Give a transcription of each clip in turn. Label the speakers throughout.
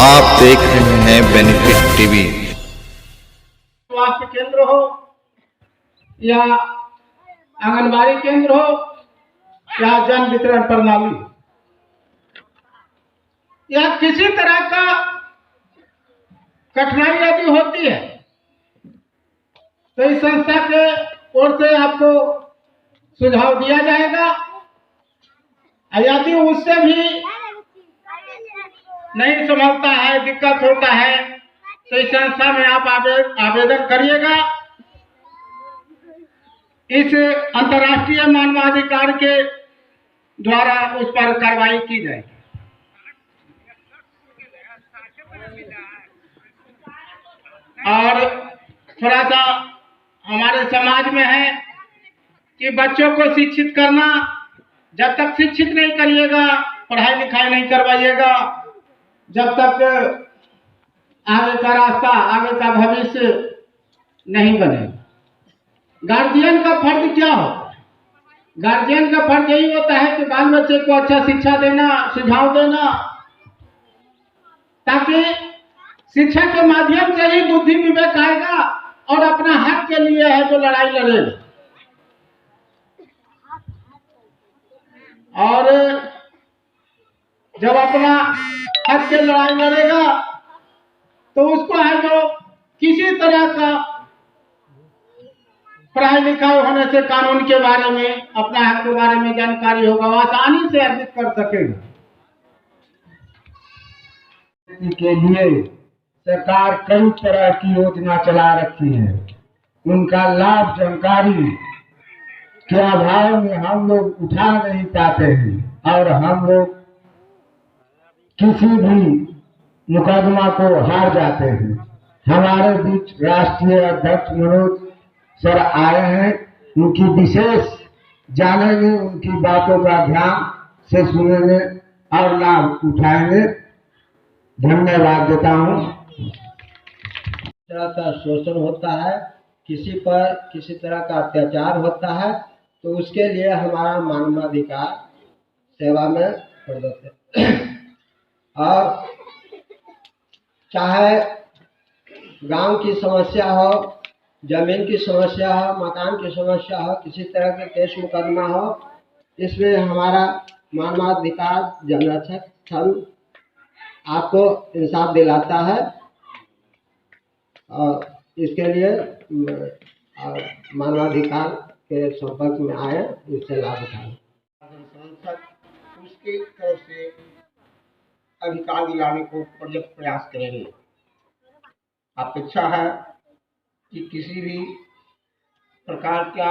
Speaker 1: आप देख रहे हैं बेनिफिट टीवी।
Speaker 2: स्वास्थ्य केंद्र हो या आंगनबाड़ी केंद्र हो या जन वितरण प्रणाली या किसी तरह का कठिनाई यदि होती है तो इस संस्था के ओर से आपको सुझाव दिया जाएगा। यदि उससे भी नहीं संभलता है, दिक्कत होता है, तो इस संस्था में आप आवेदन करिएगा। इस अंतर्राष्ट्रीय मानवाधिकार के द्वारा उस पर कार्रवाई की जाएगी। और थोड़ा सा हमारे समाज में है कि बच्चों को शिक्षित करना, जब तक शिक्षित नहीं करिएगा, पढ़ाई लिखाई नहीं करवाइएगा, जब तक आगे का रास्ता, आगे का भविष्य नहीं बनेगा। गार्जियन का फर्ज क्या होता है? गार्जियन का फर्ज यही होता है कि बाल बच्चे को अच्छा शिक्षा देना, सुझाव देना, ताकि शिक्षा के माध्यम से ही बुद्धि विवेक आएगा और अपना हक के लिए है जो लड़ाई लड़ेगा। और जब अपना हक के लड़ाई लड़ेगा तो उसको है जो किसी तरह का पढ़ाई लिखाई होने से कानून के बारे में, अपना हक के बारे में जानकारी होगा, वो आसानी से अर्जित कर सकेगा।
Speaker 3: के लिए सरकार कई तरह की योजना चला रखी है। उनका लाभ जानकारी के अभाव में हम लोग उठा नहीं पाते हैं और हम लोग किसी भी मुकदमा को हार जाते हैं। हमारे बीच राष्ट्रीय अध्यक्ष मनोज सर आए हैं, उनकी विशेष जानेंगे, उनकी बातों का ध्यान से सुनेंगे और लाभ उठाएंगे। धन्यवाद देता हूँ।
Speaker 4: तरह का शोषण होता है, किसी पर किसी तरह का अत्याचार होता है, तो उसके लिए हमारा मानवाधिकार सेवा में प्रदत्त है। और चाहे गांव की समस्या हो, जमीन की समस्या हो, मकान की समस्या हो, किसी तरह के केस मुकदमा हो, इसमें हमारा मानवाधिकार जनरक्षक संघ आपको इंसाफ दिलाता है। और इसके लिए मानवाधिकार के संपर्क में आए, इससे लाभ उठाएं।
Speaker 2: उसकी तरफ से अधिकार दिलाने को पर्याप्त प्रयास करेंगे। अपेक्षा है कि किसी भी प्रकार का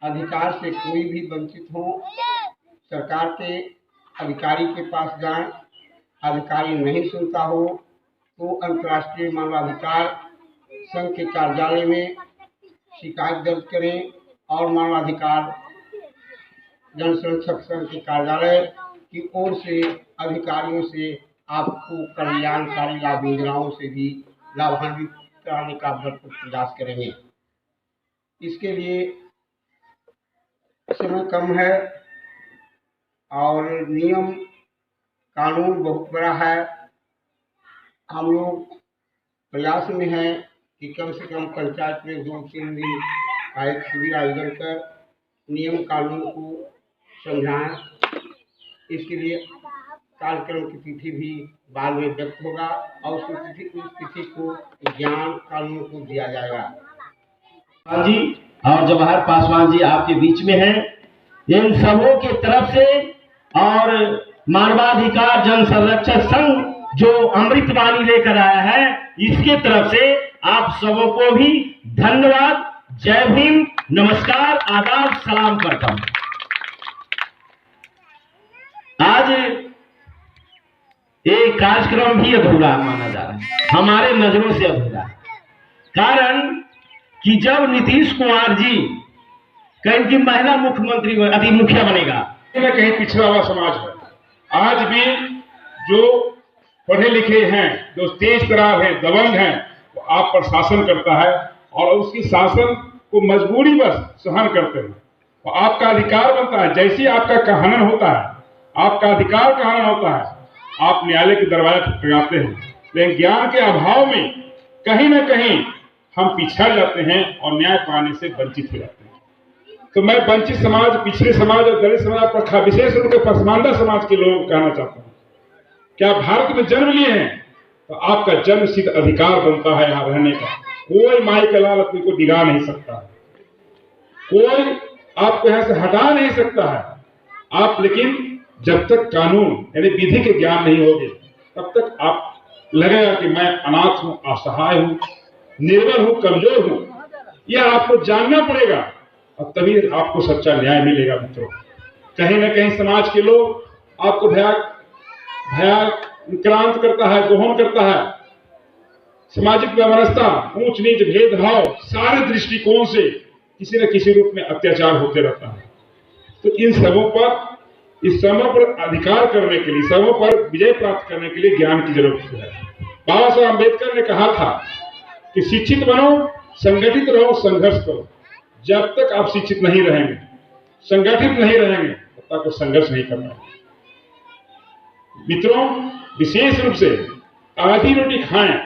Speaker 2: अधिकार से कोई भी वंचित हो, सरकार के अधिकारी के पास जाएं, अधिकारी नहीं सुनता हो तो अंतर्राष्ट्रीय मानवाधिकार संघ के कार्यालय में शिकायत दर्ज करें और मानवाधिकार जन संरक्षक संघ के कार्यालय की ओर से अधिकारियों से आपको कल्याणकारी लाभ योजनाओं से भी लाभान्वित कराने का भरपूर प्रयास करेंगे। इसके लिए समय कम है और नियम कानून बहुत बड़ा है। हम लोग प्रयास में हैं कि कम से कम पंचायत में 2-3 दिन का एक शिविर आयोजन कर नियम कानून को समझाएं। इसके लिए कार्यक्रम की तिथि भी बाद में व्यक्त होगा और उस तिथि को ज्ञान कानून को दिया जाएगा।
Speaker 5: जी और जवाहर पासवान जी आपके बीच में हैं। इन सबों की तरफ से और मानवाधिकार जन संरक्षक संघ जो अमृतवाणी लेकर आया है, इसके तरफ से आप सबों को भी धन्यवाद, जय भीम, नमस्कार, आदाब, सलाम करता हूं। आज एक कार्यक्रम भी अधूरा माना जा रहा है, हमारे नजरों से अधूरा है। कारण कि जब नीतीश कुमार जी कहीं की महिला मुख्यमंत्री अभी मुखिया बनेगा,
Speaker 6: कहीं पिछड़ा हुआ समाज है। आज भी जो पढ़े लिखे हैं, जो तेज तरार है, दबंग हैं, वो आप पर शासन करता है और उसकी शासन को मजबूरी बस सहन करते हैं। तो आपका अधिकार बनता है, जैसे आपका हनन होता है, आपका अधिकार का हनन होता है, आप न्यायालय के दरवाजे खटखटाते हैं, लेकिन ज्ञान के अभाव में कहीं ना कहीं हम पिछड़ जाते हैं और न्याय पाने से वंचित हो जाते हैं। तो मैं वंचित समाज, पिछड़े समाज और दलित समाज पर विशेष रूप से पसमानदा समाज के लोगों को कहना चाहता हूँ, क्या भारत में जन्म लिए हैं तो आपका जन्म सिद्ध अधिकार बनता है यहाँ रहने का। कोई माई का लाल अपने को डिगा नहीं सकता है, कोई आपको यहाँ से हटा नहीं सकता है। आप लेकिन जब तक कानून यानी विधि के ज्ञान नहीं होगे तब तक आप लगेगा कि मैं अनाथ हूं, असहाय हूं, निर्बल हूं, कमजोर हूं। यह आपको जानना पड़ेगा और तभी आपको सच्चा न्याय मिलेगा। मित्रों, कहीं ना कहीं समाज के लोग आपको भयाक्रांत करता है, दोहन करता है। सामाजिक व्यवस्था, ऊंच नीच, भेदभाव, सारे दृष्टिकोण से किसी न किसी रूप में अत्याचार होते रहता है। तो इन सबों पर, इस समों पर अधिकार करने के लिए, समों पर विजय प्राप्त करने के लिए ज्ञान की जरूरत है। बाबा साहब अम्बेडकर ने कहा था कि शिक्षित बनो, संगठित रहो, संघर्ष करो। जब तक आप शिक्षित नहीं रहेंगे, संगठित नहीं रहेंगे, तब तक संघर्ष नहीं करना है। मित्रों, विशेष रूप से आधी रोटी खाएं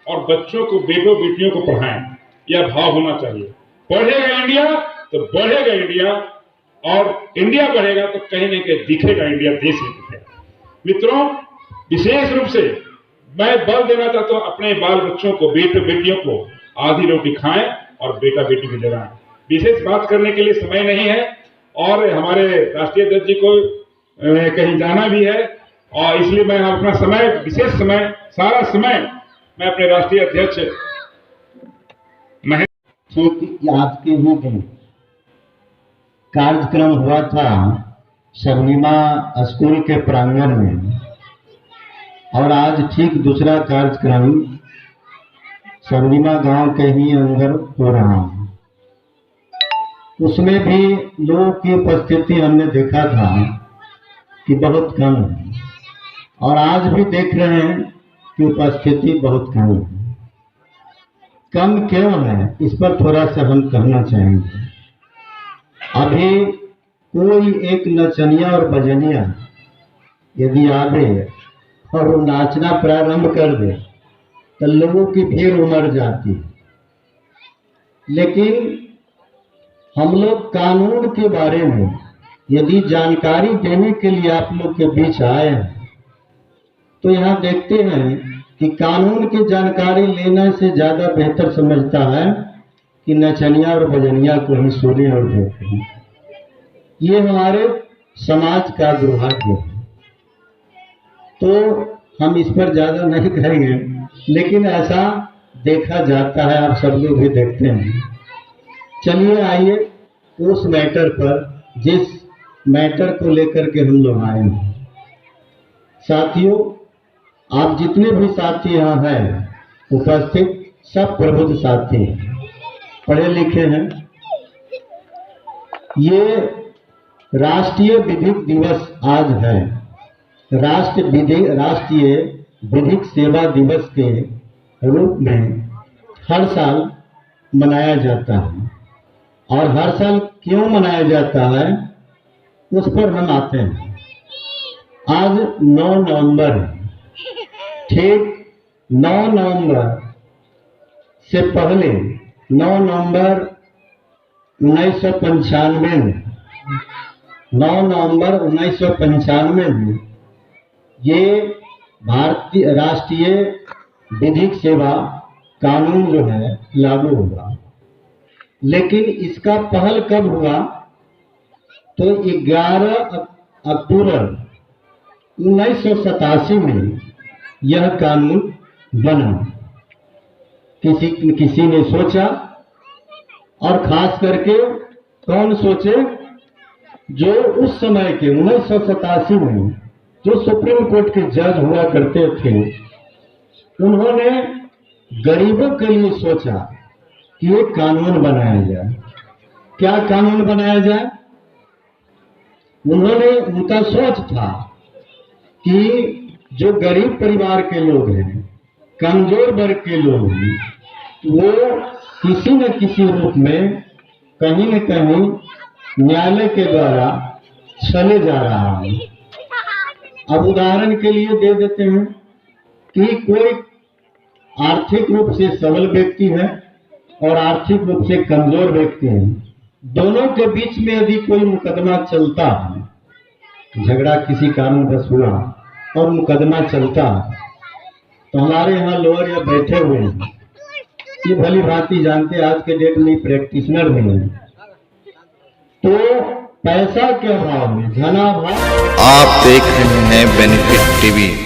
Speaker 6: और बच्चों को, बेटों बेटियों को पढ़ाएं, यह भाव होना चाहिए। बढ़ेगा इंडिया तो बढ़ेगा इंडिया, और इंडिया बढ़ेगा तो कहीं ना कहीं दिखेगा इंडिया, देश में दिखेगा। मित्रों, विशेष रूप से मैं बल देना चाहता हूं अपने बाल बच्चों को, बेटे बेटियों को, आधी रोटी खाएं और बेटा बेटी को जगाएं। विशेष बात करने के लिए समय नहीं है और हमारे राष्ट्रीय अध्यक्ष जी को कहीं जाना भी है, और इसलिए मैं अपना समय, विशेष समय, सारा समय मैं अपने राष्ट्रीय अध्यक्ष
Speaker 3: आज के ही दिन कार्यक्रम हुआ था स्वर्णिमा स्कूल के प्रांगण में, और आज ठीक दूसरा कार्यक्रम स्वर्णिमा गांव के ही अंदर हो रहा है। उसमें भी लोगों की उपस्थिति हमने देखा था कि बहुत कम है, और आज भी देख रहे हैं कि उपस्थिति बहुत कम है। कम क्यों है, इस पर थोड़ा सा हम कहना चाहेंगे। अभी कोई एक नचनिया और बजनिया यदि आवे और वो नाचना प्रारंभ कर दे तो लोगों की भीड़ उमड़ जाती है। लेकिन हम लोग कानून के बारे में यदि जानकारी देने के लिए आप लोग के बीच आए हैं, तो यहाँ देखते हैं कि कानून की जानकारी लेने से ज्यादा बेहतर समझता है कि नचनिया और बजनिया को ही सुने और देखें। ये हमारे समाज का दुर्भाग्य है। तो हम इस पर ज्यादा नहीं कहेंगे, लेकिन ऐसा देखा जाता है, आप सब लोग भी देखते हैं। चलिए आइए उस मैटर पर, जिस मैटर को लेकर के हम लोग आए हैं। साथियों, आप जितने भी साथी यहाँ हैं उपस्थित, सब प्रबुद्ध साथी हैं, पढ़े लिखे हैं। ये राष्ट्रीय विधिक दिवस आज है। राष्ट्रीय विधिक सेवा दिवस के रूप में हर साल मनाया जाता है, और हर साल क्यों मनाया जाता है उस पर हम आते हैं। आज 9 नवंबर है। ठीक 9 नवंबर से पहले 9 नवंबर 1995 में 9 नवंबर 1995 में ये भारतीय राष्ट्रीय विधिक सेवा कानून जो है लागू हुआ। लेकिन इसका पहल कब हुआ? तो 11 अक्टूबर 1987 में यह कानून बना। किसी ने सोचा, और खास करके कौन सोचे, जो उस समय के 1987 में जो सुप्रीम कोर्ट के जज हुआ करते थे, उन्होंने गरीबों के लिए सोचा कि एक कानून बनाया जाए। क्या कानून बनाया जाए? उनका सोच था कि जो गरीब परिवार के लोग हैं, कमजोर वर्ग के लोग हैं, वो किसी न किसी रूप में कहीं न कहीं न्यायालय के द्वारा चले जा रहा है। अब उदाहरण के लिए दे देते हैं कि कोई आर्थिक रूप से सबल व्यक्ति है और आर्थिक रूप से कमजोर व्यक्ति है, दोनों के बीच में यदि कोई मुकदमा चलता है, झगड़ा किसी कारणवश हुआ और मुकदमा चलता है, तो हमारे यहाँ लॉयर या बैठे हुए हैं, ये भली भांति जानते आज के डेट में प्रैक्टिशनर भी हैं, तो पैसा के अभाव में, धनाभाव।
Speaker 1: आप देख रहे हैं बेनिफिट टीवी।